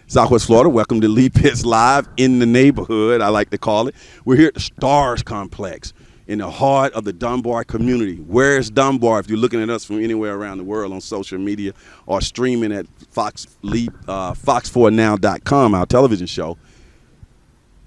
Southwest Florida. Welcome to Lee Pitts Live in the neighborhood, I like to call it. We're here at the Stars Complex in the heart of the Dunbar community. Where's Dunbar? If you're looking at us from anywhere around the world on social media or streaming at fox4now.com, our television show.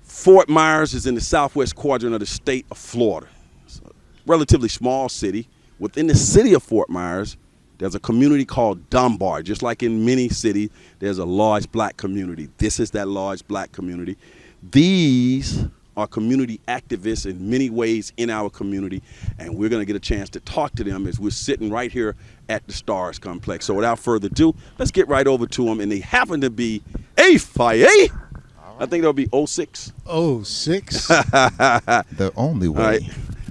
Fort Myers is in the southwest quadrant of the state of Florida. It's a relatively small city. Within the city of Fort Myers, there's a community called Dunbar. Just like in many cities, there's a large black community. This is that large black community. These are community activists in many ways in our community, and we're going to get a chance to talk to them as we're sitting right here at the Stars Complex. So without further ado, let's get right over to them, and they happen to be A-Faye. I think that'll be 06. 06? The only way. All right.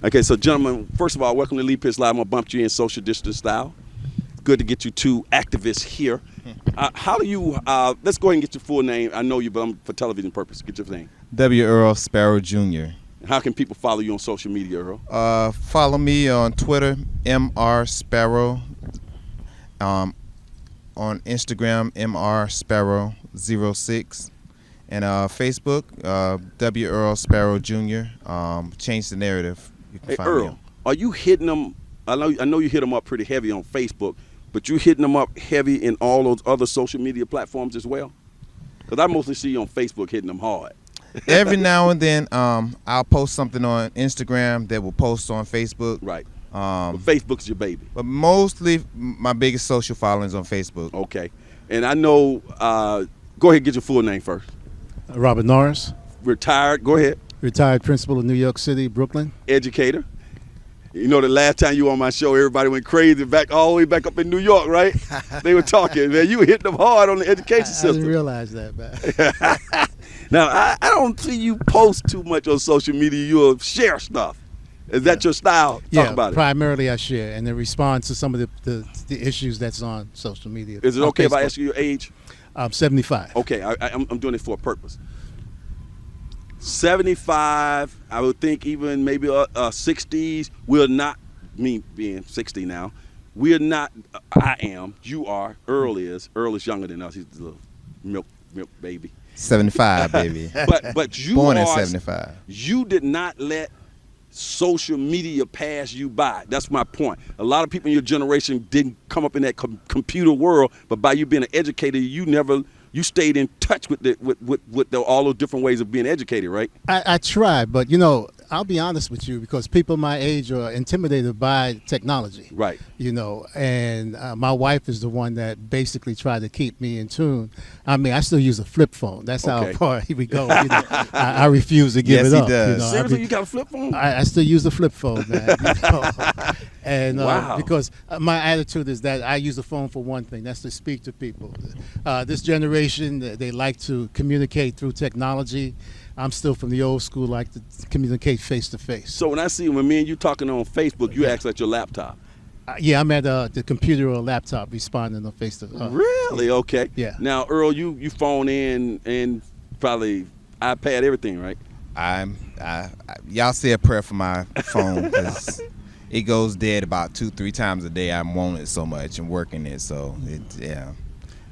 Okay, so gentlemen, first of all, welcome to Lee Pitts Live. I'm going to bump you in social distance style. Good to get you two activists here. How do you, let's go ahead and get your full name. I know you, but for television purposes, get your name. W. Earl Sparrow Jr. How can people follow you on social media, Earl? Follow me on Twitter, Mr. Sparrow. On Instagram, Mr. Sparrow 06. And Facebook, W. Earl Sparrow Jr. Change the narrative. You can find me Earl, are you hitting them? I know you hit them up pretty heavy on Facebook, but you hitting them up heavy in all those other social media platforms as well? Because I mostly see you on Facebook hitting them hard. Every now and then, I'll post something on Instagram that will post on Facebook. Right. But Facebook's your baby. But mostly, my biggest social following is on Facebook. Okay. And I know, go ahead and get your full name first. Robert Norris. Retired, go ahead. Retired principal of New York City, Brooklyn. Educator. You know, the last time you were on my show, everybody went crazy back all the way back up in New York, right? They were talking, man. You were hitting them hard on the education system. I didn't realize that, man. Now, I don't see you post too much on social media. You'll share stuff. Is that your style? Talk about it. Primarily I share and then respond to some of the issues that's on social media. Is it okay if I ask you your age? I'm 75. Okay, I'm doing it for a purpose. 75, I would think even maybe 60s. We're not, me being 60 now, we're not, I am, you are, Earl is younger than us. He's a little milk baby. 75, baby. But you born in are, 75. You did not let social media pass you by. That's my point. A lot of people in your generation didn't come up in that computer world, but by you being an educator, you stayed in touch with all those different ways of being educated, right? I tried, but I'll be honest with you, because people my age are intimidated by technology. Right. And my wife is the one that basically tried to keep me in tune. I mean, I still use a flip phone. That's how far we go. I refuse to give it up. Yes, he does. Seriously, you got a flip phone? I still use a flip phone, man. And wow. Because my attitude is that I use the phone for one thing, that's to speak to people. This generation, they like to communicate through technology. I'm still from the old school, like to communicate face to face. So when me and you talking on Facebook, you act like your laptop. Yeah, I'm at the computer or laptop responding on Facebook. Really? Okay. Yeah. Now, Earl, you phone in and probably iPad, everything, right? Y'all say a prayer for my phone, because it goes dead about 2-3 times a day. I'm on it so much and working it, so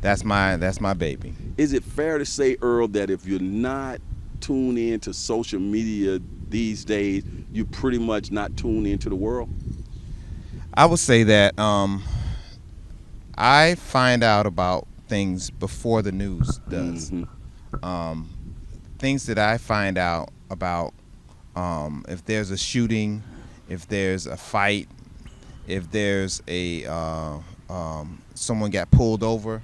that's my baby. Is it fair to say, Earl, that if you're not tuned in to social media these days, you're pretty much not tuned into the world? I would say that I find out about things before the news does. Mm-hmm. Things that I find out about, if there's a shooting, if there's a fight, if there's someone got pulled over,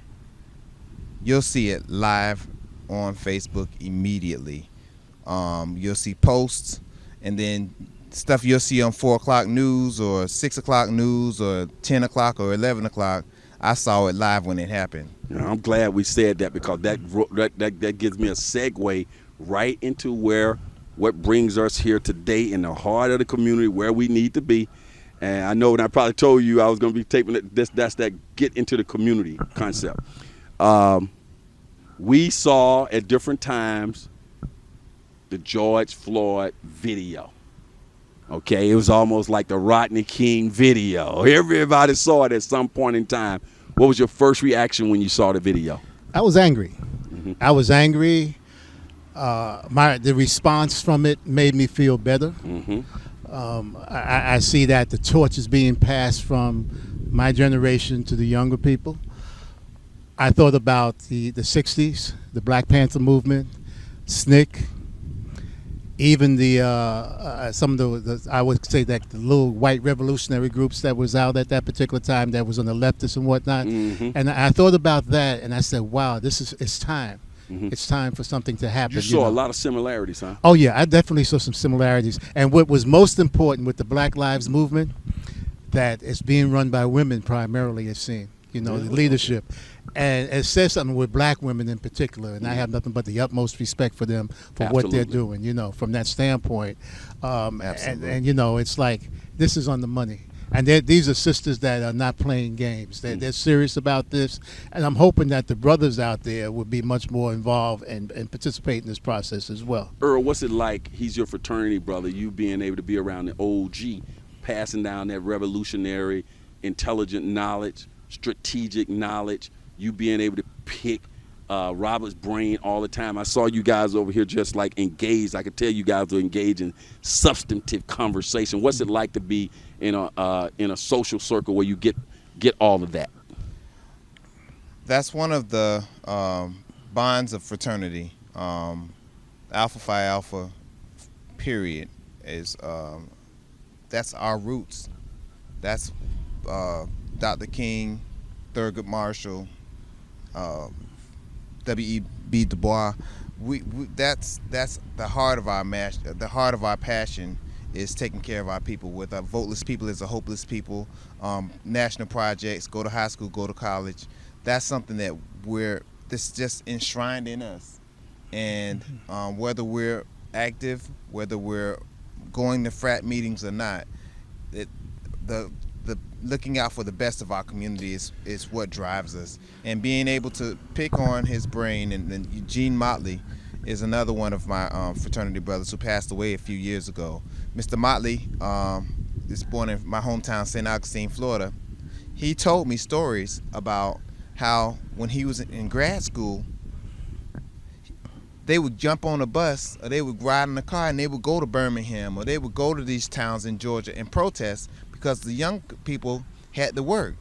you'll see it live on Facebook immediately. You'll see posts, and then stuff you'll see on 4 o'clock news or 6 o'clock news or 10 o'clock or 11 o'clock. I saw it live when it happened. I'm glad we said that, because that gives me a segue right into what brings us here today in the heart of the community, where we need to be. And I know, and I probably told you I was going to be taping it. That's that get into the community concept. We saw at different times the George Floyd video. Okay, it was almost like the Rodney King video. Everybody saw it at some point in time. What was your first reaction when you saw the video? I was angry. I was angry. The response from it made me feel better. I see that the torch is being passed from my generation to the younger people. I thought about the 60s, the Black Panther movement, SNCC, even some of the I would say that the little white revolutionary groups that was out at that particular time that was on the leftists and whatnot. And I thought about that and I said, wow, it's time. It's time for something to happen. You saw a lot of similarities, huh? Oh yeah, I definitely saw some similarities. And what was most important with the Black Lives Movement, that it's being run by women primarily, it seemed. The leadership. And it says something with black women in particular, and I have nothing but the utmost respect for them for what they're doing, from that standpoint. And it's like, this is on the money. And these are sisters that are not playing games. They're serious about this. And I'm hoping that the brothers out there will be much more involved and participate in this process as well. Earl, what's it like? He's your fraternity brother, you being able to be around the OG, passing down that revolutionary, intelligent knowledge, strategic knowledge, you being able to pick Robert's brain all the time. I saw you guys over here just like engaged. I could tell you guys were engaged in substantive conversation. What's it like to be in a social circle where you get all of that? That's one of the bonds of fraternity. Alpha Phi Alpha, period, is that's our roots. That's Dr. King, Thurgood Marshall, W.E.B. Du Bois. That's the heart of our the heart of our passion is taking care of our people. With our voteless people is a hopeless people. National projects, go to high school, go to college. That's something that this just enshrined in us. And whether we're active, whether we're going to frat meetings or not, the looking out for the best of our community is what drives us. And being able to pick on his brain, and Eugene Motley is another one of my fraternity brothers who passed away a few years ago. Mr. Motley is born in my hometown, St. Augustine, Florida. He told me stories about how when he was in grad school, they would jump on a bus or they would ride in a car and they would go to Birmingham or they would go to these towns in Georgia and protest because the young people had to work.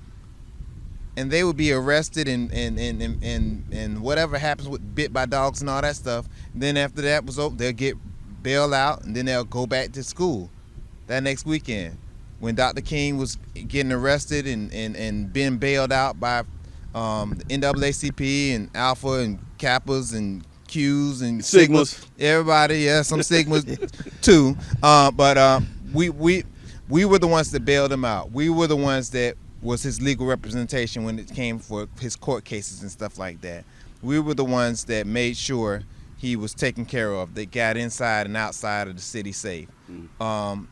And they would be arrested and whatever happens with bit by dogs and all that stuff. And then after that was over, they'll get bailed out and then they'll go back to school that next weekend. When Dr. King was getting arrested and being bailed out by the NAACP and Alpha and Kappas and Qs and Sigmas. Everybody, yeah, some Sigmas too. But we were the ones that bailed him out. We were the ones that was his legal representation when it came for his court cases and stuff like that. We were the ones that made sure he was taken care of, that got inside and outside of the city safe.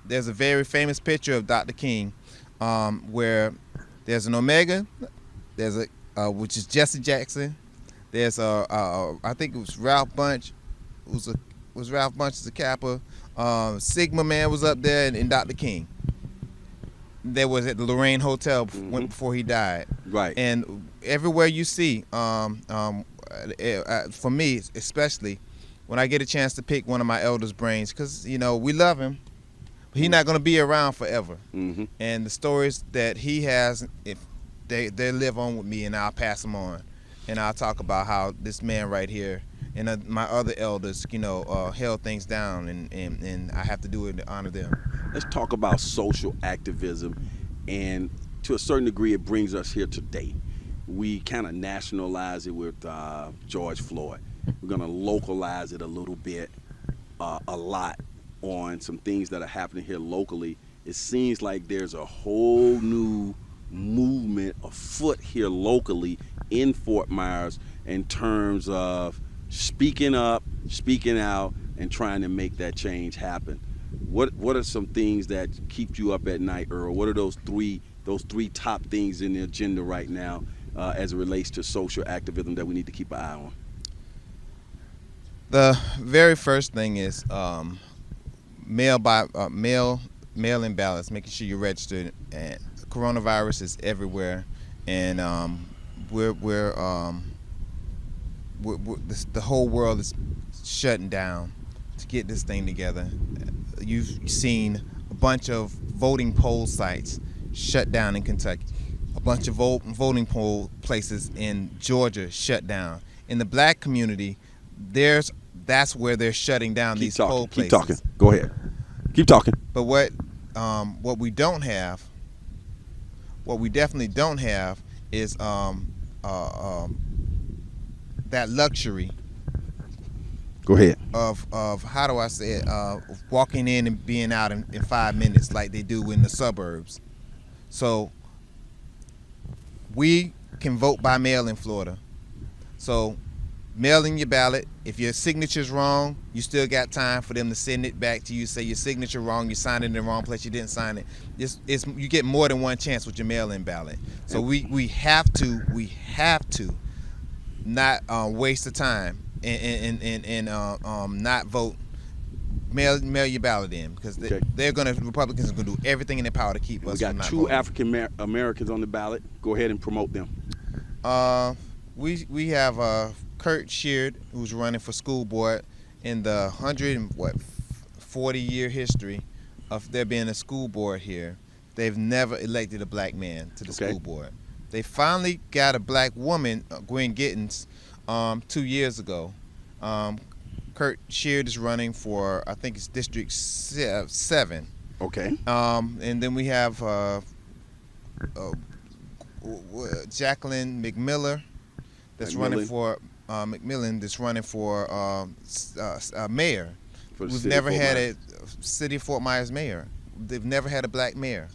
There's a very famous picture of Dr. King where there's an Omega, there's which is Jesse Jackson. There's I think it was Ralph Bunch. Was Ralph Bunch as a Kappa. Sigma Man was up there and Dr. King. There was at the Lorraine Hotel before he died. Right. And everywhere you see, for me especially, when I get a chance to pick one of my elders' brains, because we love him, but he's not going to be around forever. And the stories that he has, if they live on with me, and I'll pass them on, and I'll talk about how this man right here and my other elders, held things down, and I have to do it to honor them. Let's talk about social activism, and to a certain degree, it brings us here today. We kind of nationalize it with George Floyd. We're going to localize it a little bit, a lot, on some things that are happening here locally. It seems like there's a whole new movement afoot here locally in Fort Myers in terms of speaking up, speaking out, and trying to make that change happen. What are some things that keep you up at night, Earl? What are those three top things in the agenda right now as it relates to social activism that we need to keep an eye on? The very first thing is mail-in ballots, making sure you're registered. And coronavirus is everywhere, and we're the whole world is shutting down to get this thing together. You've seen a bunch of voting poll sites shut down in Kentucky, a bunch of voting poll places in Georgia shut down. In the black community, that's where they're shutting down these poll places. Keep talking. Go ahead. Keep talking. But what we don't have, what we definitely don't have, is that luxury. Go ahead. Of how do I say it? Walking in and being out in 5 minutes like they do in the suburbs. So we can vote by mail in Florida. So mail in your ballot. If your signature's wrong, you still got time for them to send it back to you. Say your signature wrong, you signed it in the wrong place, you didn't sign it. You get more than one chance with your mail-in ballot. So we have to not waste the time and not vote. Mail your ballot in, because Republicans are gonna do everything in their power to keep us. We got from not two voting. African Americans on the ballot. Go ahead and promote them. We have Kurt Sheard, who's running for school board. In the 40-year history of there being a school board here, they've never elected a black man to the school board. They finally got a black woman, Gwen Gittens, 2 years ago. Kurt Sheard is running for, I think it's District 7. Okay. And then we have Jacqueline McMillan that's running for mayor. We've never had a city of Fort Myers mayor. They've never had a black mayor.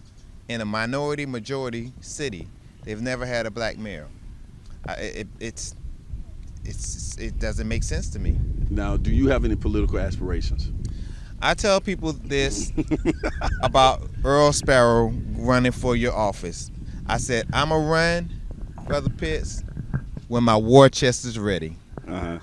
In a minority majority city, they've never had a black mayor. It doesn't make sense to me. Now, do you have any political aspirations? I tell people this about Earl Sparrow running for your office. I said, I'm going to run, Brother Pitts, when my war chest is ready. Uh-huh.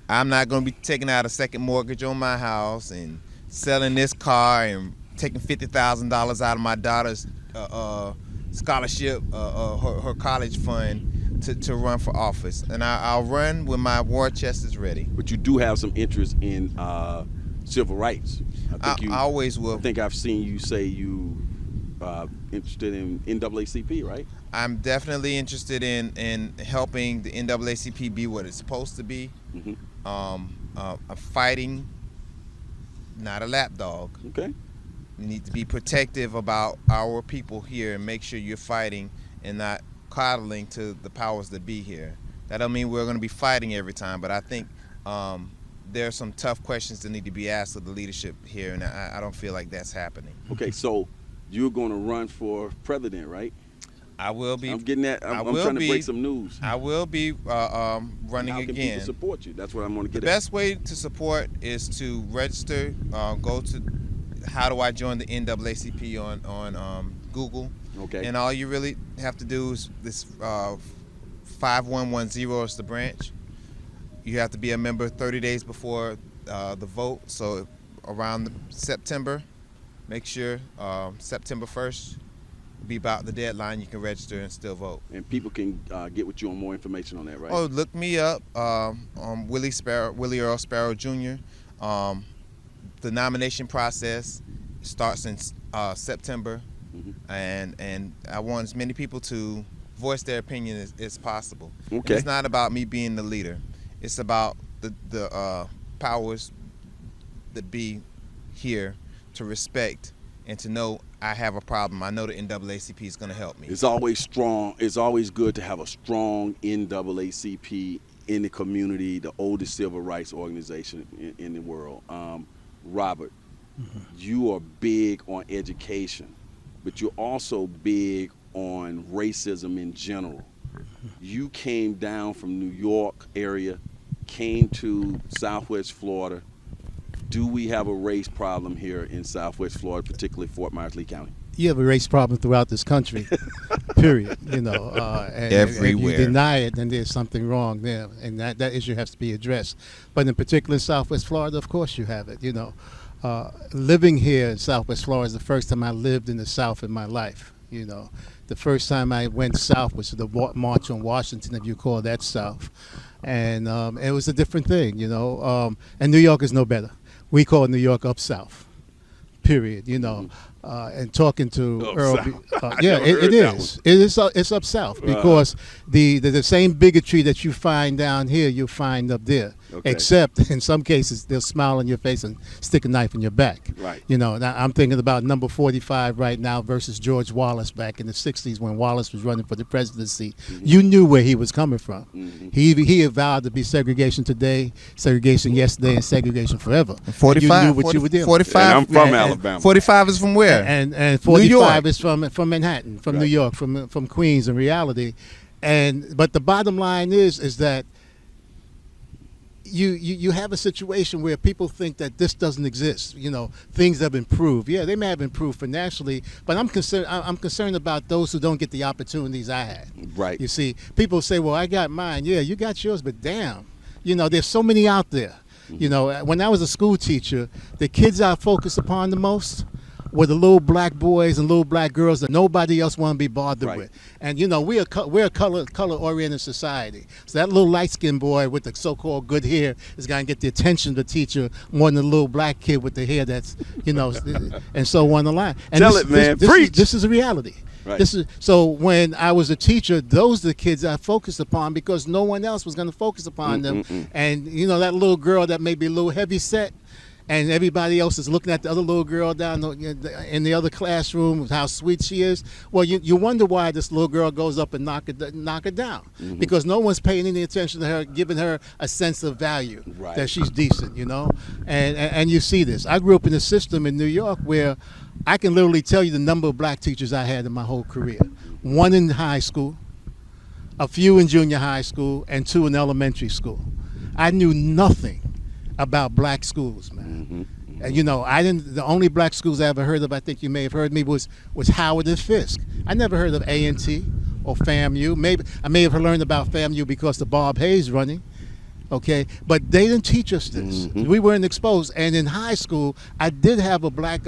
I'm not going to be taking out a second mortgage on my house and selling this car and taking $50,000 out of my daughter's scholarship, her college fund, to run for office. And I'll run when my war chest is ready. But you do have some interest in civil rights. I always will. I think I've seen you say you interested in NAACP, right? I'm definitely interested in helping the NAACP be what it's supposed to be. Mm-hmm. A fighting, not a lapdog. Okay. You need to be protective about our people here and make sure you're fighting and not coddling to the powers that be here. That don't mean we're going to be fighting every time, but I think there are some tough questions that need to be asked of the leadership here, and I don't feel like that's happening. Okay, so you're going to run for president, right? I will be. I'm getting that. I'm trying to break some news. I will be running How can again. people support you? That's what I'm going to get The at. best way to support is to register. Go to how do I join the NAACP on Google. Okay. And all you really have to do is this 5110 is the branch. You have to be a member 30 days before the vote. So around September, make sure September 1st be about the deadline. You can register and still vote. And people can get with you on more information on that, right? Oh, look me up, Willie Earl Sparrow Jr. The nomination process starts in September. Mm-hmm. And I want as many people to voice their opinion as possible. Okay. And it's not about me being the leader. It's about the powers that be here to respect and to know I have a problem. I know the NAACP is going to help me. It's always strong. It's always good to have a strong NAACP in the community, the oldest civil rights organization in the world. Robert, mm-hmm. You are big on education, but you're also big on racism in general. You came down from New York area, came to Southwest Florida. Do we have a race problem here in Southwest Florida, particularly Fort Myers-Lee County? You have a race problem throughout this country, period. And everywhere. If you deny it, then there's something wrong there, and that issue has to be addressed. But in particular in Southwest Florida, of course you have it. Living here in Southwest Florida is the first time I lived in the South in my life. The first time I went south was the March on Washington, if you call that South. and it was a different thing, you know. And New York is no better. We call New York up south. Period. You know. And talking to Up Earl, south. yeah, never heard it that is. It is. It's up south because the same bigotry that you find down here, you find up there. Okay. Except in some cases, they'll smile in your face and stick a knife in your back. Right. You know. Now I'm thinking about number 45 right now versus George Wallace back in the '60s when Wallace was running for the presidency. You knew where he was coming from. He vowed to be segregation today, segregation yesterday, and segregation forever. 45. And you knew what you were doing. 45. And I'm from and- Alabama. 45 is from where? And New 45 York. is from Manhattan, from New Right. York, from Queens in reality. But the bottom line is that you have a situation where people think that this doesn't exist. You know, things have improved. Yeah, they may have improved financially, but I'm concerned about those who don't get the opportunities I had. Right. You see, people say, "Well, I got mine." Yeah, you got yours, but damn, you know, there's so many out there. You know, when I was a school teacher, the kids I focused upon the most were the little black boys and little black girls that nobody else want to be bothered Right. with. And you know, we're a color oriented society. So that little light skinned boy with the so-called good hair is gonna get the attention of the teacher more than the little black kid with the hair that's, you know, and so on the line. And Tell it, man. Preach. This is a reality. Right. So when I was a teacher, those are the kids I focused upon because no one else was going to focus upon them. And you know, that little girl that may be a little heavy set, and everybody else is looking at the other little girl down in the other classroom, how sweet she is. Well, you wonder why this little girl goes up and knock her down because no one's paying any attention to her, giving her a sense of value Right. that she's decent, you know. And you see this. I grew up in a system in New York where I can literally tell you the number of black teachers I had in my whole career. One in high school, a few in junior high school, and 2 in elementary school. I knew nothing about black schools, man. And you know, the only black schools I ever heard of, I think you may have heard me, was Howard and Fisk. I never heard of A&T or FAMU. Maybe I may have learned about FAMU because the Bob Hayes running. Okay, but they didn't teach us this. We weren't exposed. And in high school, I did have a black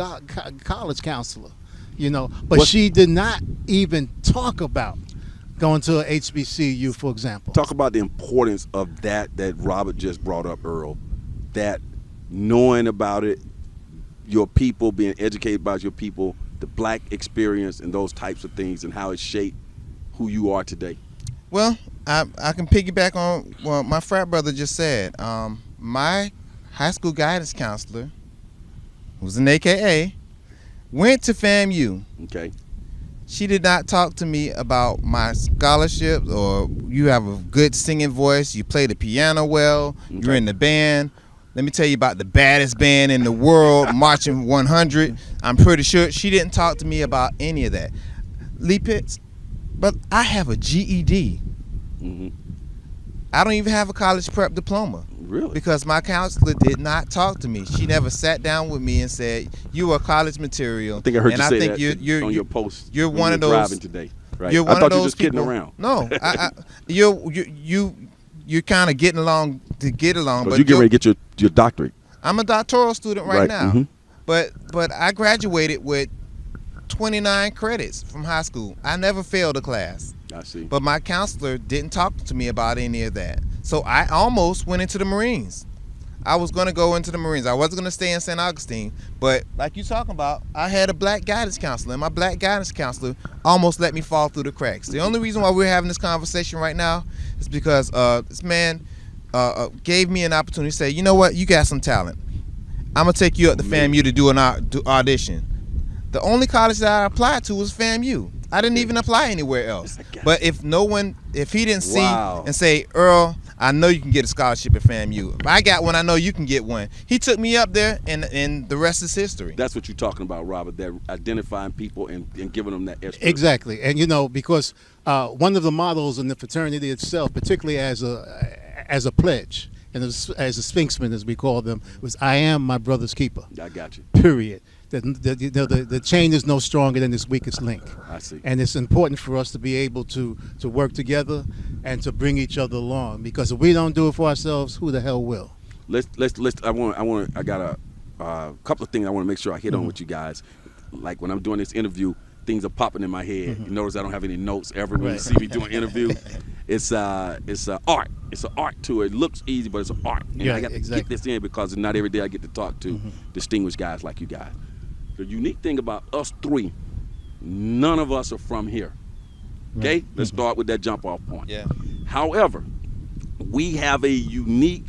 college counselor, you know, but she did not even talk about going to a HBCU, for example. Talk about the importance of that Robert just brought up, Earl. That knowing about it, your people, being educated about your people, the black experience and those types of things and how it shaped who you are today. Well, I can piggyback on what my frat brother just said. My high school guidance counselor, who's an AKA, went to FAMU. Okay. She did not talk to me about my scholarships or you have a good singing voice, you play the piano well, you're in the band. Let me tell you about the baddest band in the world, Marching 100. I'm pretty sure she didn't talk to me about any of that. Lee Pitts, but I have a GED. I don't even have a college prep diploma. Really? Because my counselor did not talk to me. She never sat down with me and said, "You are college material." I think I heard and you I say think that you're on your post. You're when one you of were those. driving today. Right. You're I one thought of you those just kidding people. around. No, you're kind of getting along to get along. But But you get ready to get your doctorate. I'm a doctoral student right now. Mhm. But I graduated with 29 credits from high school. I never failed a class. I see. But my counselor didn't talk to me about any of that. So I almost went into the Marines. I was going to go into the Marines. I wasn't going to stay in St. Augustine. But like you talking about, I had a black guidance counselor. And my black guidance counselor almost let me fall through the cracks. The only reason why we're having this conversation right now is because this man gave me an opportunity to say, you know what, you got some talent. I'm going to take you up to FAMU to do an audition. The only college that I applied to was FAMU. I didn't even apply anywhere else. But if he didn't see and say, Earl, I know you can get a scholarship at FAMU. If I got one, I know you can get one. He took me up there, and the rest is history. That's what you're talking about, Robert, that identifying people and giving them that extra. Exactly. And, you know, because one of the models in the fraternity itself, particularly as a pledge, and as a sphinxman, as we call them, was I am my brother's keeper. I got you. Period. The chain is no stronger than its weakest link. I see. And it's important for us to be able to work together and to bring each other along, because if we don't do it for ourselves, who the hell will? Let's I got a couple of things I want to make sure I hit on with you guys. Like when I'm doing this interview, things are popping in my head. You notice I don't have any notes ever when you Right. see me doing an interview. It's art. It's an art to it. It looks easy, but it's an art. And Yeah, I got to exactly. get this in because not every day I get to talk to distinguished guys like you guys. The unique thing about us three, none of us are from here. Okay? Let's start with that jump off point. Yeah. However, we have a unique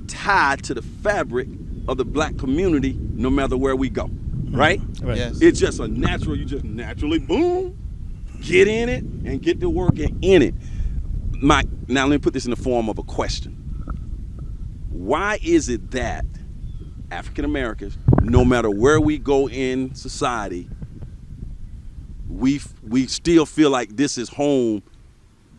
tie to the fabric of the black community no matter where we go. Right? Right. Yes. It's just a natural, you just naturally, boom, get in it and get to working in it. Now let me put this in the form of a question. Why is it that African Americans, no matter where we go in society, we still feel like this is home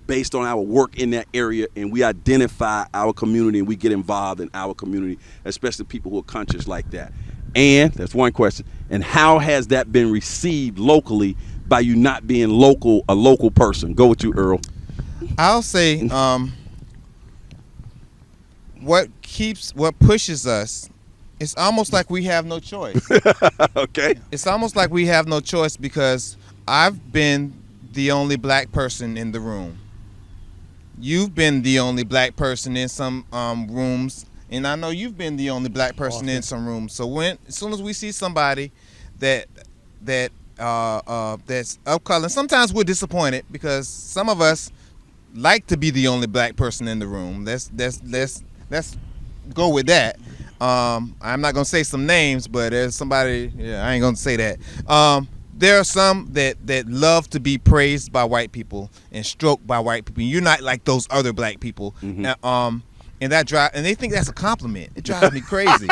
based on our work in that area, and we identify our community and we get involved in our community, especially people who are conscious like that? And that's one question. And how has that been received locally by you not being a local person? Go with you, Earl. I'll say what pushes us, it's almost like we have no choice. Okay. It's almost like we have no choice because I've been the only black person in the room. You've been the only black person in some rooms, and I know you've been the only black person in some rooms. So as soon as we see somebody that's of color, sometimes we're disappointed because some of us like to be the only black person in the room. Let's go with that. I'm not gonna say some names, but there's somebody. Yeah, I ain't gonna say that. There are some that love to be praised by white people and stroked by white people. You're not like those other black people. And they think that's a compliment. It drives me crazy.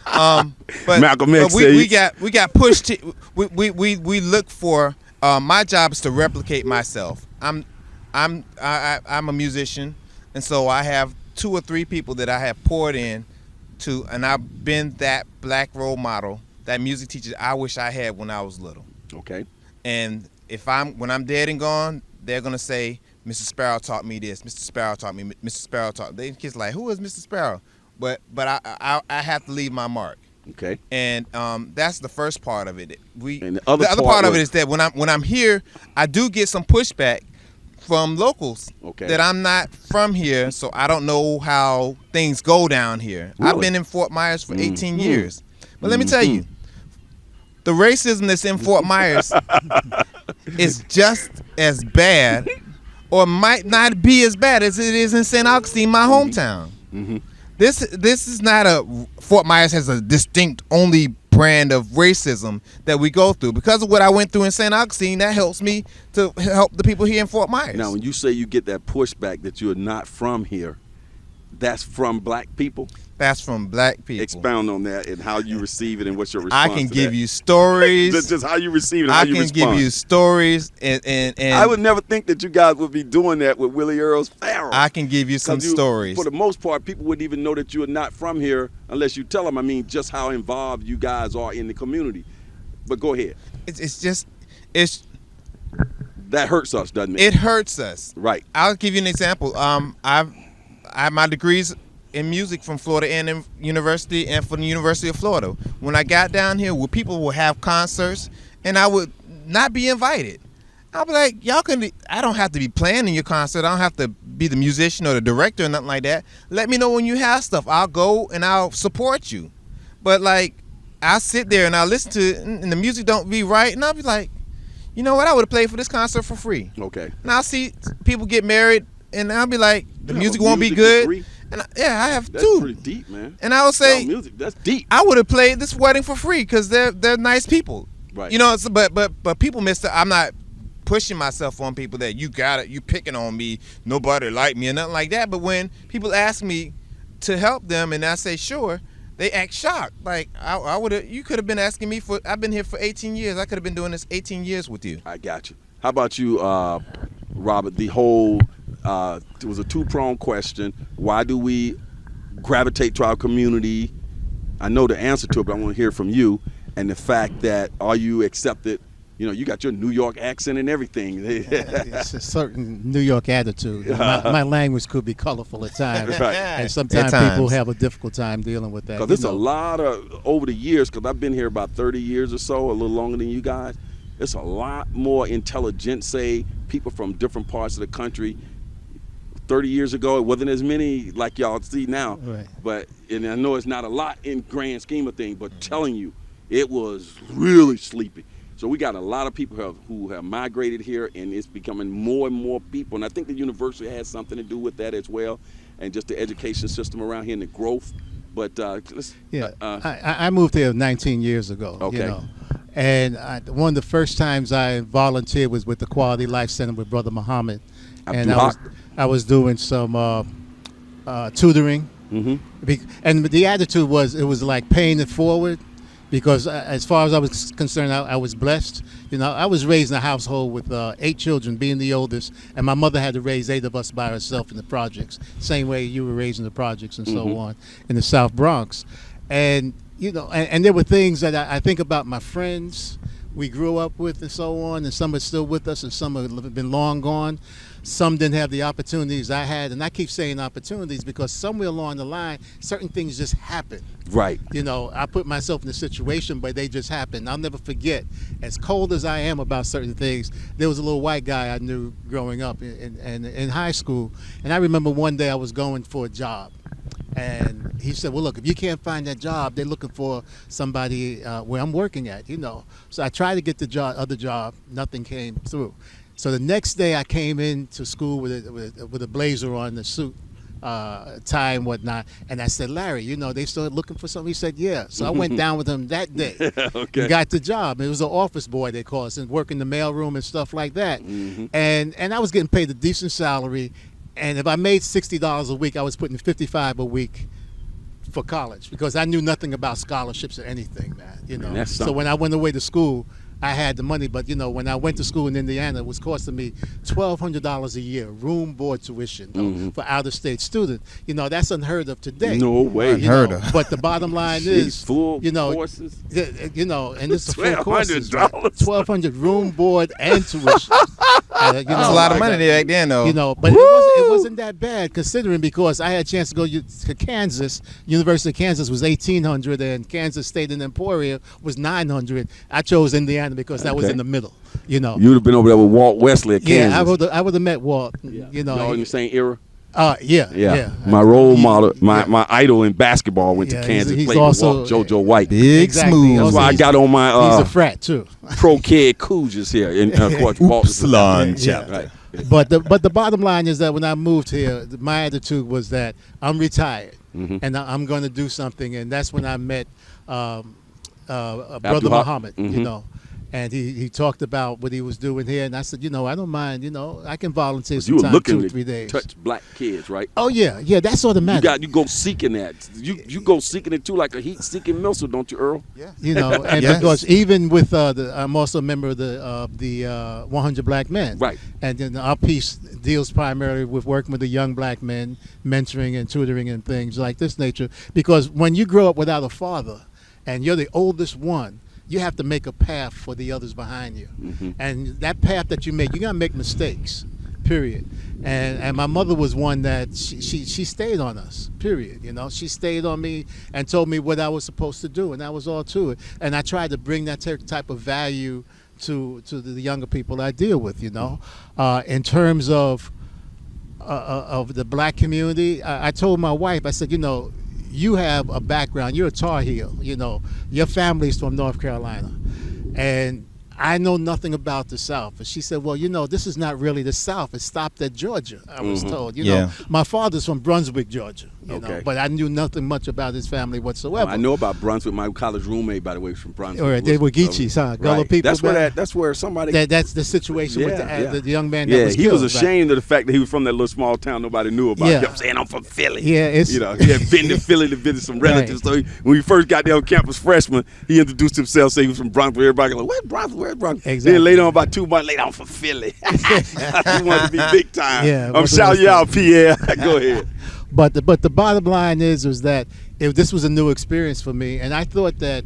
But Malcolm X we got pushed. We look for. My job is to replicate myself. I'm a musician, and so I have 2 or 3 people that I have poured in to, and I've been that black role model, that music teacher I wish I had when I was little. Okay. And when I'm dead and gone, they're gonna say, Mr. Sparrow taught me this. Mr. Sparrow taught me. Mr. Sparrow taught. They kids like, who is Mr. Sparrow? But I have to leave my mark. Okay. And that's the first part of it. And the other part of it is that when I'm here, I do get some pushback from locals. Okay. That I'm not from here, so I don't know how things go down here. Really? I've been in Fort Myers for 18 years. But let me tell you, the racism that's in Fort Myers is just as bad, or might not be as bad as it is in St. Augustine, my hometown. This is not Fort Myers has a distinct only brand of racism that we go through. Because of what I went through in St. Augustine, that helps me to help the people here in Fort Myers. Now, when you say you get that pushback that you're not from here, that's from black people? That's from black people. Expound on that and how you receive it and what's your response I can to give that. you stories. just how you receive it and how you respond. I can give you stories and I would never think that you guys would be doing that with Willie Earl's Sparrow. I can give you some stories. For the most part, people wouldn't even know that you are not from here unless you tell them. I mean, just how involved you guys are in the community. But go ahead. It's That hurts us, doesn't it? It hurts us. Right. I'll give you an example. I have my degrees in music from Florida A&M University and from the University of Florida. When I got down here, where people would have concerts and I would not be invited, I'll be like, I don't have to be playing in your concert. I don't have to be the musician or the director or nothing like that. Let me know when you have stuff. I'll go and I'll support you. But like, I'll sit there and I'll listen to it and the music don't be right, and I'll be like, you know what, I would have played for this concert for free. Okay. And I'll see people get married and I'll be like, the You music have a won't be music good. degree? And I have That's two. pretty deep, man. And I would say, music, that's deep. I would have played this wedding for free because they're nice people. Right. You know, but people miss it. I'm not pushing myself on people that you picking on me, nobody like me or nothing like that. But when people ask me to help them and I say sure, they act shocked. Like you could have been asking me I've been here for 18 years. I could have been doing this 18 years with you. I got you. How about you, Robert? The whole it was a two-pronged question. Why do we gravitate to our community? I know the answer to it, but I want to hear from you. And the fact that, are you accepted? You know, you got your New York accent and everything. It's a certain New York attitude. My language could be colorful at times. Right. And sometimes people have a difficult time dealing with that. Because there's a lot of, over the years, because I've been here about 30 years or so, a little longer than you guys, It's a lot more intelligentsia, people from different parts of the country. 30 years ago, it wasn't as many like y'all see now. Right. But, and I know it's not a lot in grand scheme of things, but telling you, it was really sleepy. So we got a lot of people who have migrated here, and it's becoming more and more people. And I think the university has something to do with that as well, and just the education system around here and the growth. But I moved here 19 years ago. Okay. You know, and one of the first times I volunteered was with the Quality Life Center with Brother Muhammad, and I was doing some tutoring. Mm-hmm. And the attitude was, it was like paying it forward, because as far as I was concerned, I was blessed. You know, I was raised in a household with 8 children, being the oldest, and my mother had to raise 8 of us by herself in the projects, same way you were raised in the projects and so on in the South Bronx. And, you know, and there were things that I think about my friends we grew up with and so on, and some are still with us and some have been long gone. Some didn't have the opportunities I had, and I keep saying opportunities because somewhere along the line, certain things just happen. Right. You know, I put myself in a situation, but they just happened. I'll never forget, as cold as I am about certain things, there was a little white guy I knew growing up in high school, and I remember one day I was going for a job. And he said, well, look, if you can't find that job, they're looking for somebody where I'm working at, you know. So I tried to get the other job. Nothing came through. So the next day I came into school with a blazer on, the suit, tie and whatnot. And I said, Larry, you know, they started looking for something. He said, yeah. So I went down with him that day. Okay. And got the job. It was an office boy, they call us, and work in the mailroom and stuff like that. Mm-hmm. And I was getting paid a decent salary. And if I made $60 a week, I was putting $55 a week for college, because I knew nothing about scholarships or anything, man. You know. So when I went away to school, I had the money, but you know, when I went to school in Indiana, it was costing me $1,200 a year, room, board, tuition, for out-of-state student. You know, that's unheard of today. No way. Unheard of. But the bottom line is, full you know, courses. You know, and it's a full courses, $1,200. $1,200 room, board, and tuition. You know, That's a lot of money there back then, though. You know, but it wasn't that bad, considering, because I had a chance to go to Kansas. University of Kansas was $1,800, and Kansas State and Emporia was $900. I chose Indiana because that was in the middle. You know, You'd have been over there with Walt Wesley at Kansas. Yeah, I would have met Walt. Yeah. You know, y'all in the same era. Yeah. My role model, my idol in basketball went to Kansas. He's played also, with JoJo White. Big smooth. That's why I got on my he's a frat too. pro kid Cougars here in Upsilon chapter. Right. But the bottom line is that when I moved here, my attitude was that I'm retired and I'm going to do something, and that's when I met Brother Muhammad. You know. And he talked about what he was doing here, and I said, you know, I don't mind, you know, I can volunteer sometime 2 or 3 days. Touch black kids, right? Oh yeah, that's automatic. You go seeking that. You go seeking it too, like a heat-seeking missile, don't you, Earl? Yeah. You know, and because even with I'm also a member of the 100 Black Men. Right. And then our piece deals primarily with working with the young black men, mentoring and tutoring and things like this nature. Because when you grow up without a father, and you're the oldest one, you have to make a path for the others behind you. And that path that you make, you're going to make mistakes, period. And my mother was one that she stayed on us, period. You know, she stayed on me and told me what I was supposed to do, and that was all to it. And I tried to bring that type of value to the younger people I deal with, you know. In terms of the black community, I told my wife, I said, you know, you have a background, you're a Tar Heel, you know, your family's from North Carolina, and I know nothing about the South. And she said, well, you know, this is not really the South. It stopped at Georgia, I was told. You know, my father's from Brunswick, Georgia, you know, but I knew nothing much about his family whatsoever. I know about Brunswick. My college roommate, by the way, was from Brunswick. Or they were Geechees, huh? Gullah people. That's where somebody. That's the situation with the young man that was killed. He was ashamed of the fact that he was from that little small town nobody knew about. He kept saying, I'm from Philly. Yeah, it's, you know, he had been to Philly to visit some relatives. So when we first got there on campus freshman, he introduced himself, saying he was from Brunswick. Everybody go, where's Brunswick? Where's Brunswick? Exactly. Then later on, about 2 months later, I'm from Philly. He wanted to be big time. Yeah, I'm shouting you out, Pierre. Go ahead. But the bottom line is that if this was a new experience for me, and I thought that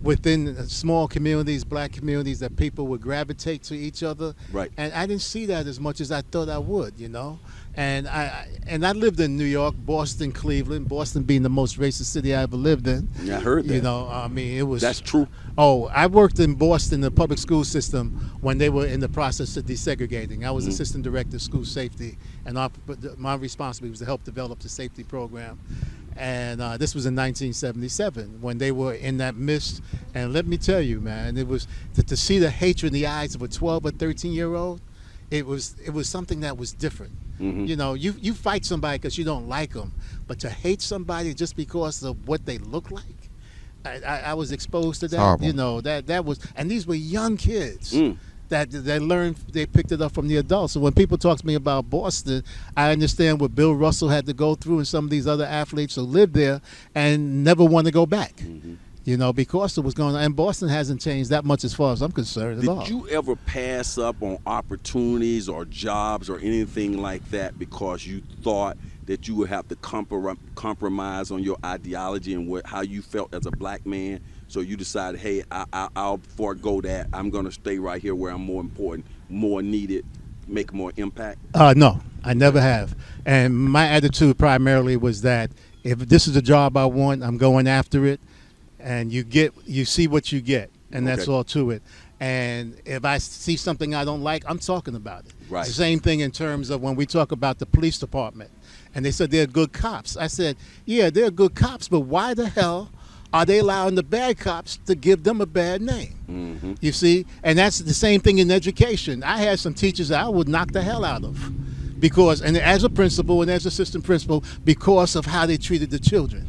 within small communities, black communities, that people would gravitate to each other. Right. And I didn't see that as much as I thought I would, you know. And I lived in New York, Boston, Cleveland. Boston being the most racist city I ever lived in. Yeah, I heard that. You know, I mean, it was. That's true. Oh, I worked in Boston, the public school system, when they were in the process of desegregating. I was assistant director of school safety, and my responsibility was to help develop the safety program. And this was in 1977 when they were in that midst. And let me tell you, man, it was to see the hatred in the eyes of a 12 or 13-year-old. It was something that was different. You know, you fight somebody because you don't like them, but to hate somebody just because of what they look like, I was exposed to that. Horrible. You know, that was, and these were young kids. That they learned, they picked it up from the adults. So when people talk to me about Boston, I understand what Bill Russell had to go through and some of these other athletes who lived there and never want to go back. You know, because it was going on. And Boston hasn't changed that much as far as I'm concerned at all. Did you ever pass up on opportunities or jobs or anything like that because you thought that you would have to compromise on your ideology and how you felt as a black man? So you decided, hey, I'll forego that. I'm going to stay right here where I'm more important, more needed, make more impact? No, I never have. And my attitude primarily was that if this is a job I want, I'm going after it. And you see what you get, and that's all to it. And if I see something I don't like, I'm talking about it. Right. It's the same thing in terms of when we talk about the police department. And they said they're good cops. I said, yeah, they're good cops, but why the hell are they allowing the bad cops to give them a bad name? You see? And that's the same thing in education. I had some teachers that I would knock the hell out of because, and as a principal and as assistant principal, because of how they treated the children.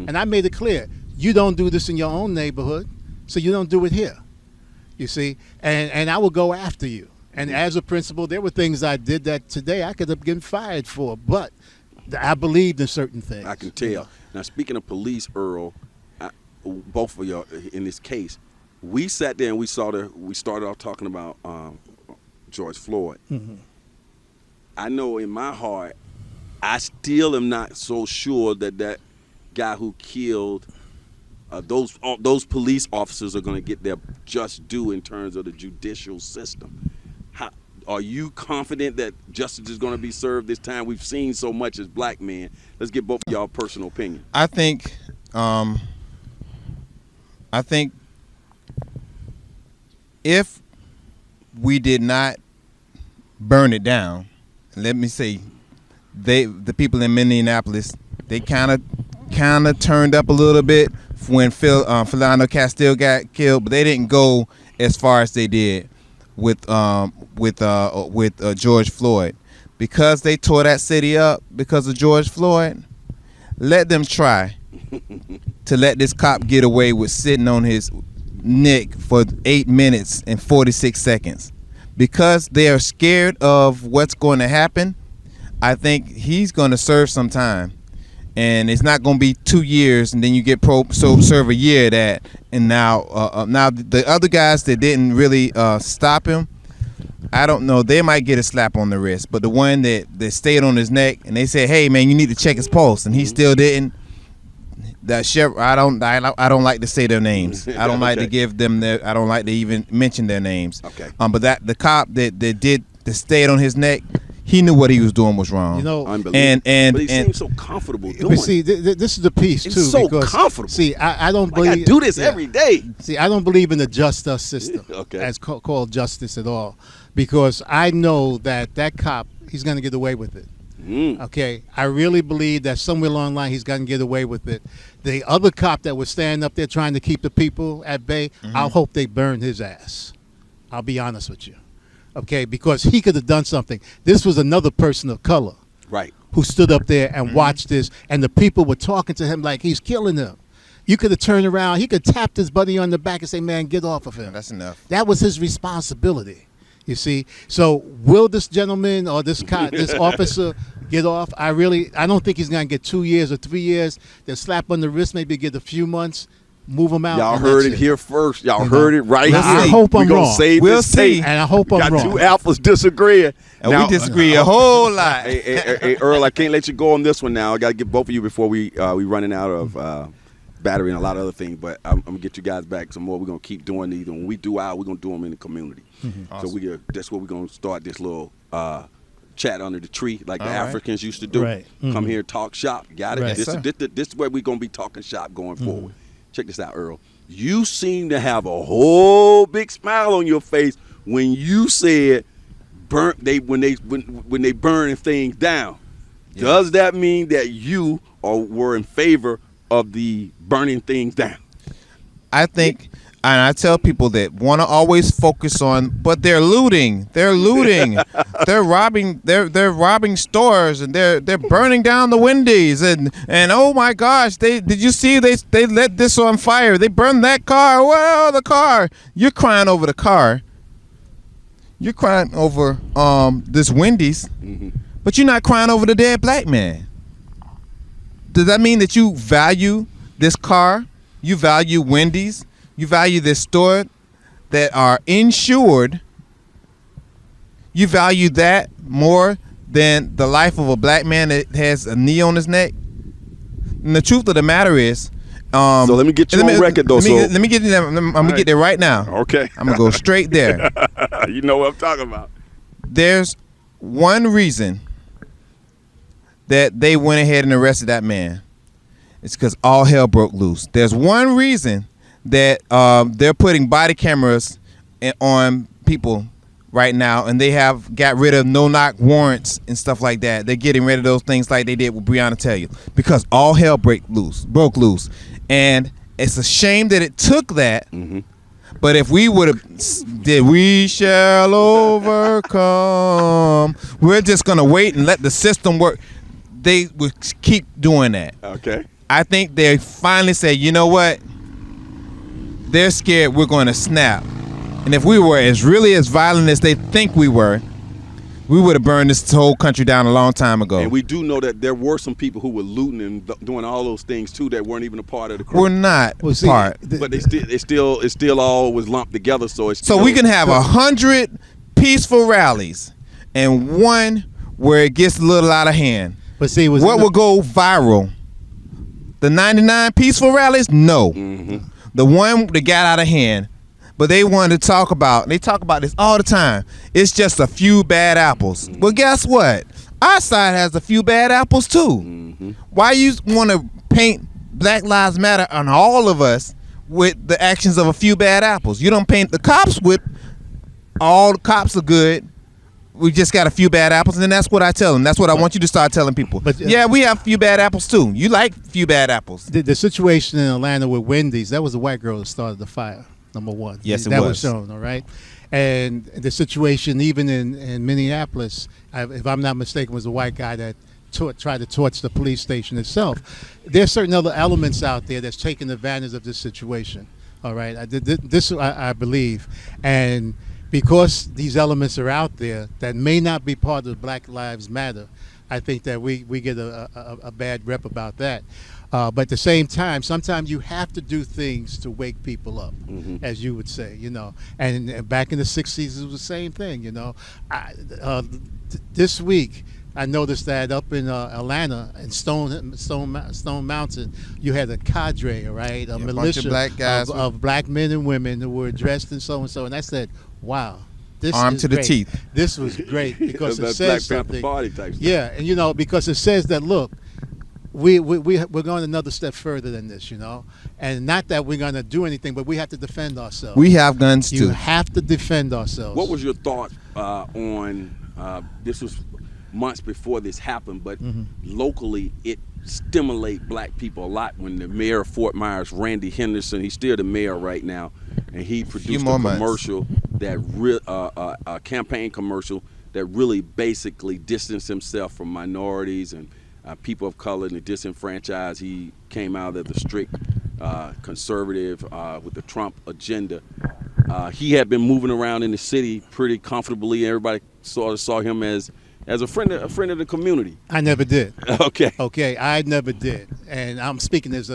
And I made it clear, you don't do this in your own neighborhood, so you don't do it here. You see? And I will go after you. And as a principal, there were things I did that today I could have been fired for, but I believed in certain things. I can tell. Now, speaking of police, Earl, both of y'all in this case, we sat there and we started off talking about George Floyd. I know in my heart, I still am not so sure that guy who killed those police officers are going to get their just due in terms of the judicial system. Are you confident that justice is going to be served this time? We've seen so much as black men. Let's get both of y'all personal opinion. I think if we did not burn it down, let me say, the people in Minneapolis, they kind of turned up a little bit when Philando Castile got killed, but they didn't go as far as they did with George Floyd, because they tore that city up because of George Floyd. Let them try to let this cop get away with sitting on his neck for 8 minutes and 46 seconds because they are scared of what's going to happen. I think he's going to serve some time. And it's not going to be 2 years, and then you get serve a year of that. And now the other guys that didn't really stop him, I don't know. They might get a slap on the wrist. But the one that stayed on his neck, and they said, "Hey, man, you need to check his pulse," and he still didn't. That sheriff, I don't like to say their names. I don't like to give them I don't like to even mention their names. Okay. But the cop that stayed on his neck, he knew what he was doing was wrong. You know, unbelievable. And but he seems so comfortable doing but see, this is the piece it's too. so because, comfortable. See, I don't believe. I do this every day. See, I don't believe in the just us system, Okay. as called justice at all, because I know that cop, he's going to get away with it. Okay, I really believe that somewhere along the line he's going to get away with it. The other cop that was standing up there trying to keep the people at bay, I hope they burn his ass. I'll be honest with you. Okay, because he could have done something. This was another person of color, Right. who stood up there and watched this, and the people were talking to him like he's killing them. You could have turned around. He could have tapped his buddy on the back and say, "Man, get off of him." That's enough. That was his responsibility. You see. So will this gentleman or this officer get off? I don't think he's going to get 2 years or 3 years. They'll slap on the wrist, maybe get a few months. Move them out. Y'all heard it here first. Y'all heard it right Now, here. I hope I'm We're gonna wrong. save We'll this see. tape. And I hope I'm Got wrong. two alphas disagreeing. And Now, we disagree a whole lot. Hey, Earl, I can't let you go on this one now. I got to get both of you before we running out of battery and a lot of other things. But I'm gonna get you guys back some more. We're gonna keep doing these, and when we do we're gonna do them in the community. Awesome. So that's where we're gonna start this little chat under the tree, like the All right. Africans used to do. Right. Come here, talk shop. Got it. Right. This, Yes, sir. this is where we're gonna be talking shop going forward. Check this out, Earl. You seem to have a whole big smile on your face when you said when they burning things down. Yes. Does that mean that you were in favor of the burning things down? I think, and I tell people that want to always focus on, but they're looting, they're robbing, they're robbing stores, and they're burning down the Wendy's, and oh my gosh, did you see they lit this on fire? They burned that car. Well, the car. You're crying over the car. You're crying over this Wendy's, but you're not crying over the dead black man. Does that mean that you value this car? You value Wendy's? You value this store that are insured? You value that more than the life of a black man that has a knee on his neck? And the truth of the matter is, so let me get you on record, though. Let me get you there. I'm gonna get there right now. Okay. I'm gonna go straight there. You know what I'm talking about. There's one reason that they went ahead and arrested that man. It's because all hell broke loose. There's one reason that they're putting body cameras on people right now, and they have got rid of no-knock warrants and stuff like that. They're getting rid of those things like they did with Breonna Taylor, because all hell broke loose. And it's a shame that it took that. But if we would have did, we shall overcome. We're just gonna wait and let the system work. They would keep doing that. Okay. I think they finally said, you know what? They're scared we're going to snap. And if we were as violent as they think we would have burned this whole country down a long time ago. And we do know that there were some people who were looting and doing all those things too that weren't even a part of the crew. We're not part. But it still all was lumped together. So we can have 100 peaceful rallies and one where it gets a little out of hand. But see, what will go viral? The 99 peaceful rallies? No. The one that got out of hand. But they wanted to talk about this all the time. It's just a few bad apples. Well, guess what? Our side has a few bad apples too. Why you want to paint Black Lives Matter on all of us with the actions of a few bad apples? You don't paint the cops with all the cops are good. We just got a few bad apples, and that's what I tell them. That's what I want you to start telling people. But yeah, we have a few bad apples too. You like a few bad apples. The situation in Atlanta with Wendy's, that was a white girl that started the fire. Number one. Yes, that was shown. All right, and the situation even in Minneapolis, if I'm not mistaken, was a white guy that tried to torch the police station itself. There's certain other elements out there that's taking advantage of this situation. All right, I believe, and because these elements are out there that may not be part of Black Lives Matter, I think that we get a bad rep about that. But at the same time, sometimes you have to do things to wake people up, as you would say, you know. And back in the 60s, it was the same thing, you know. This week, I noticed that up in Atlanta, in Stone Mountain, you had a cadre, right, a militia bunch of black guys of black men and women who were dressed in so and so, and I said, "Wow, this armed is to the great. teeth." This was great because it Black says Panther something. Party type stuff. Yeah, and you know, because it says that look, we're going another step further than this, you know, and not that we're going to do anything, but we have to defend ourselves. We have guns You too. have to defend ourselves. What was your thought on this? Was months before this happened, but locally it stimulate black people a lot when the mayor of Fort Myers, Randy Henderson, he's still the mayor right now, and he produced a commercial that a campaign commercial that really basically distanced himself from minorities and people of color and the disenfranchised. He came out as a strict conservative with the Trump agenda. He had been moving around in the city pretty comfortably. Everybody sort of saw him as a friend of the community. I never did. Okay, I never did, and I'm speaking as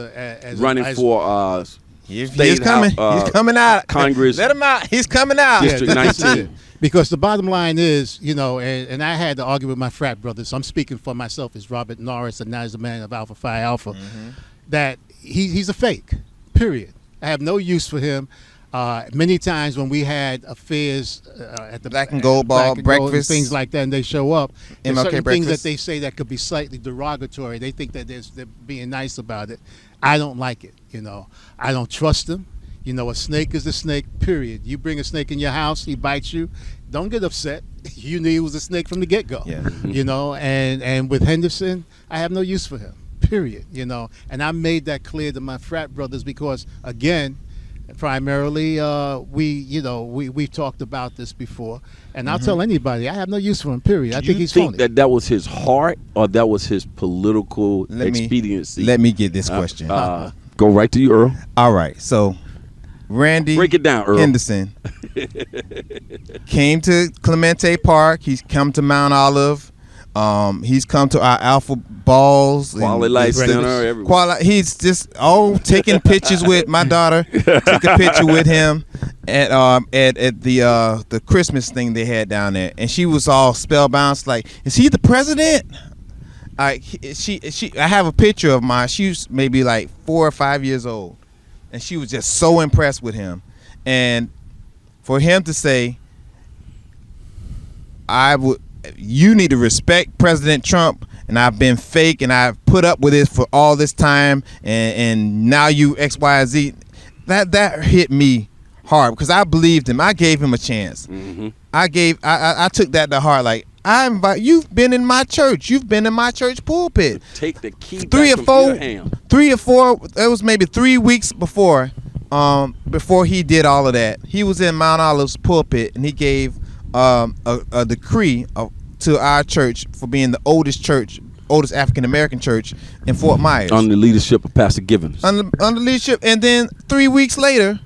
running for he's coming. He's coming out. Congress. Let him out. He's coming out. District 19. Because the bottom line is, you know, and I had to argue with my frat brothers. I'm speaking for myself as Robert Norris, and now as a man of Alpha Phi Alpha. that he's a fake. Period. I have no use for him. Many times when we had affairs at the Black and Gold Ball, breakfast, things like that, and they show up, there's MLK certain breakfast. things that they say that could be slightly derogatory. They think that they're being nice about it. I don't like it. I don't trust them. A snake is a snake, period. You bring a snake in your house, he bites you, don't get upset. You knew he was a snake from the get-go. Yeah. And with Henderson, I have no use for him, period. And I made that clear to my frat brothers because, again, primarily we've talked about this before, and I'll tell anybody I have no use for him, period. I think he's phony. that was his heart or that was his political expediency? Let me get this question. Go right to you, Earl. All right, so Randy Break it down, Earl. Henderson came to Clemente Park. He's come to Mount Olive. He's come to our Alpha Balls. Quality Life Center, everywhere. He's just taking pictures with my daughter. Took a picture with him at the Christmas thing they had down there, and she was all spellbound. Like, is he the president? I have a picture of mine. She was maybe like 4 or 5 years old, and she was just so impressed with him. And for him to say, you need to respect President Trump, and I've been fake, and I've put up with it for all this time, and now you X, Y, and Z. That hit me hard because I believed him. I gave him a chance. Mm-hmm. I took that to heart. Like, you've been in my church. You've been in my church pulpit. Take the key back from your hand. 3 or 4. It was maybe 3 weeks before he did all of that. He was in Mount Olive's pulpit, and he gave a decree to our church for being the oldest African American church in Fort Myers Under the leadership of Pastor Givens. Under leadership. And then 3 weeks later,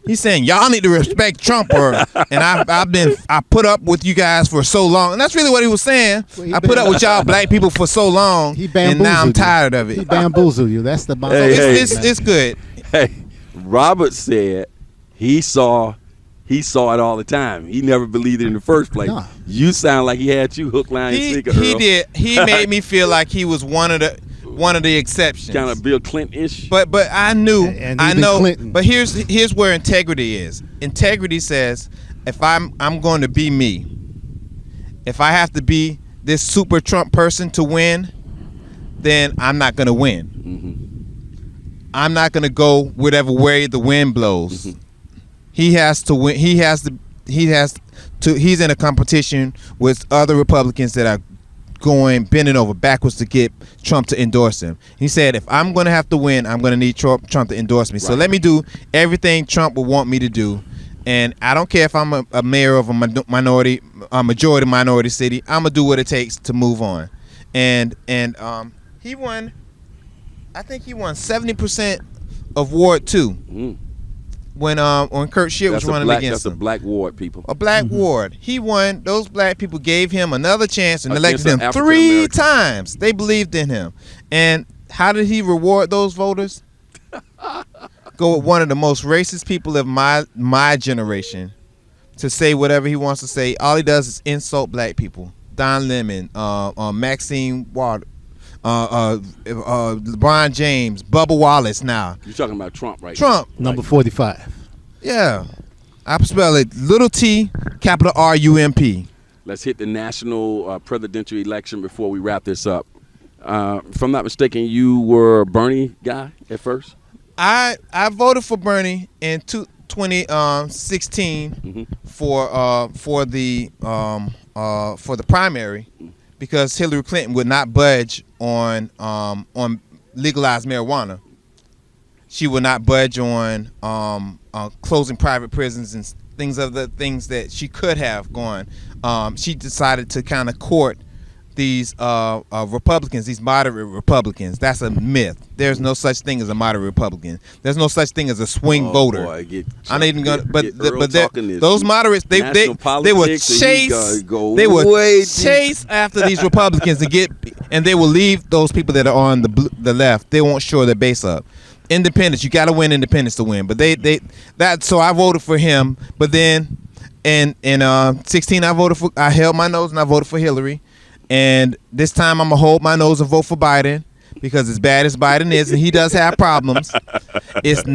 he's saying, y'all need to respect Trump, and I put up with you guys for so long. And that's really what he was saying. Well, I put up with y'all black people for so long, and now I'm tired of it. He bamboozled you. That's the bottom. It's good. Hey, Robert said he saw it all the time. He never believed it in the first place. No. You sound like he had you hook, line, and sinker. He Earl. did. He made me feel like he was one of the exceptions. Kind of Bill Clinton-ish. But I knew. And I even know. Clinton. But here's where integrity is. Integrity says, if I'm going to be me, if I have to be this super Trump person to win, then I'm not going to win. Mm-hmm. I'm not going to go whatever way the wind blows. Mm-hmm. He has to win. He's in a competition with other Republicans that are bending over backwards to get Trump to endorse him. He said, if I'm going to have to win, I'm going to need Trump to endorse me. So let me do everything Trump would want me to do. And I don't care if I'm a mayor of a majority minority city. I'm going to do what it takes to move on. And he won, I think he won 70% of Ward 2. Mm. When Kurt Shear was running against him. That's a black ward, people. A black ward. He won. Those black people gave him another chance and elected him Against an 3 African-American. times. They believed in him. And how did he reward those voters? Go with one of the most racist people of my generation to say whatever he wants to say. All he does is insult black people. Don Lemon, Maxine Waters, LeBron James, Bubba Wallace now. You're talking about Trump, right? Trump. Number 45. Yeah. I spell it little T, capital RUMP. Let's hit the national presidential election before we wrap this up. If I'm not mistaken, you were a Bernie guy at first? I voted for Bernie in 2016 for the primary because Hillary Clinton would not budge on legalized marijuana. She would not budge on closing private prisons and things that she could have gone. She decided to kind of court these Republicans, these moderate Republicans. That's a myth. There's no such thing as a moderate Republican. There's no such thing as a swing voter. Boy, I'm not even gonna. But Earl talking this. those moderates, they were politics, chased. go They were way chased after these Republicans and they will leave those people that are on the left. They won't shore their base up. Independents, you got to win independents to win. But so I voted for him. But then in 16, I held my nose and I voted for Hillary. And this time I'm gonna hold my nose and vote for Biden because as bad as Biden is, and he does have problems, it's